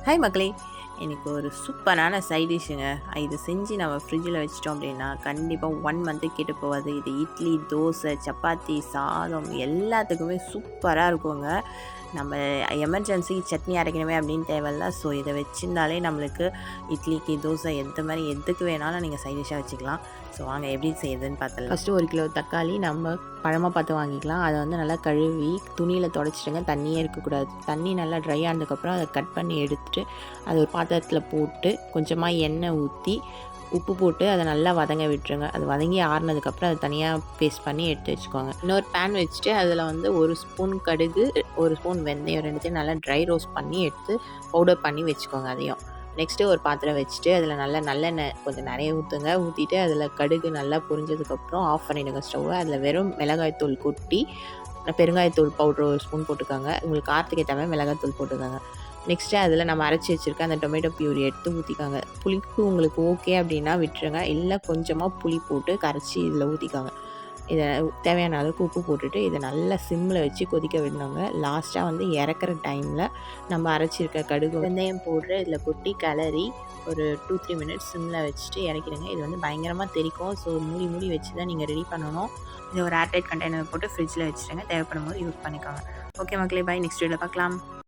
Hi மக்களே, எனக்கு ஒரு சூப்பரான சைட் டிஷ்ஷுங்க. இது செஞ்சு நம்ம ஃப்ரிட்ஜில் வச்சிட்டோம் அப்படின்னா கண்டிப்பாக 1 மந்த்து கெட்டு போகாது. இது இட்லி, தோசை, சப்பாத்தி, சாதம் எல்லாத்துக்குமே சூப்பராக இருக்குங்க. நம்ம எமர்ஜென்சிக்கு சட்னி அரைக்கணுமே அப்படின்னு தேவையில்ல. ஸோ இதை வச்சிருந்தாலே நம்மளுக்கு இட்லிக்கு, தோசை எதுக்கு வேணாலும் நீங்கள் சைட் டிஷ்ஷாக வச்சுக்கலாம். ஸோ வாங்க எப்படி செய்யுதுன்னு பார்த்துடலாம். ஃபஸ்ட்டு 1 கிலோ தக்காளி நம்ம பழமாக பார்த்து வாங்கிக்கலாம். அதை வந்து நல்லா கழுவி துணியில் துடைச்சிட்டுங்க, தண்ணியே இருக்கக்கூடாது. தண்ணி நல்லா ட்ரை ஆனதுக்கப்புறம் அதை கட் பண்ணி எடுத்துட்டு அதை ஒரு பாத்திரத்தில் போட்டு கொஞ்சமாக எண்ணெய் ஊற்றி உப்பு போட்டு அதை நல்லா வதங்க விட்டுருங்க. அது வதங்கி ஆறுனதுக்கப்புறம் அதை தனியாக பேஸ்ட் பண்ணி எடுத்து வச்சுக்கோங்க. இன்னொரு பேன் வச்சுட்டு அதில் வந்து 1 ஸ்பூன் கடுகு, 1 ஸ்பூன் வெந்தயம் ரெண்டுத்தையும் நல்லா ட்ரை ரோஸ்ட் பண்ணி எடுத்து பவுடர் பண்ணி வச்சுக்கோங்க. அதையும் நெக்ஸ்ட்டு ஒரு பாத்திரம் வச்சுட்டு அதில் நல்லா நல்லெண்ணெய் கொஞ்சம் நிறைய ஊற்றுங்க. ஊற்றிட்டு அதில் கடுகு நல்லா பொரிஞ்சதுக்கப்புறம் ஆஃப் பண்ணிவிடுங்க ஸ்டவ்வை. அதில் வெறும் மிளகாய்த்தூள் கொட்டி பெருங்காயத்தூள் பவுட்ரு 1 ஸ்பூன் போட்டுக்கோங்க. உங்களுக்கு காரத்துக்கு ஏற்ற மாதிரி மிளகாய்த்தூள் போட்டுக்கோங்க. நெக்ஸ்ட்டு அதில் நம்ம அரைச்சி வச்சுருக்க அந்த டொமேட்டோ பியூரி எடுத்து ஊற்றிக்கோங்க. புளிப்பு உங்களுக்கு ஓகே அப்படின்னா விட்டுருங்க. இல்லை கொஞ்சமாக புளி போட்டு கரைச்சி இதில் ஊற்றிக்கோங்க. இதை தேவையான அளவுக்கு உப்பு போட்டுட்டு இதை நல்லா சிம்மில் வச்சு கொதிக்க விடணுங்க. லாஸ்ட்டாக வந்து இறக்குற டைமில் நம்ம அரைச்சிருக்க கடுகு வெந்தயம் போடுற இதில் கொட்டி கிளறி ஒரு 2-3 மினிட்ஸ் சிம்மில் வச்சுட்டு இறக்கிடுங்க. இது வந்து பயங்கரமாக தெறிக்கும். ஸோ மூடி வச்சு தான் நீங்கள் ரெடி பண்ணணும். இதை ஒரு ஏர்டைட் கண்டெய்னர் போட்டு ஃப்ரிட்ஜில் வச்சுருங்க. தேவைப்படும் போது யூஸ் பண்ணிக்கோங்க. ஓகே மக்களே, பாய். நெக்ஸ்ட் வீடியோவில் பார்க்கலாம்.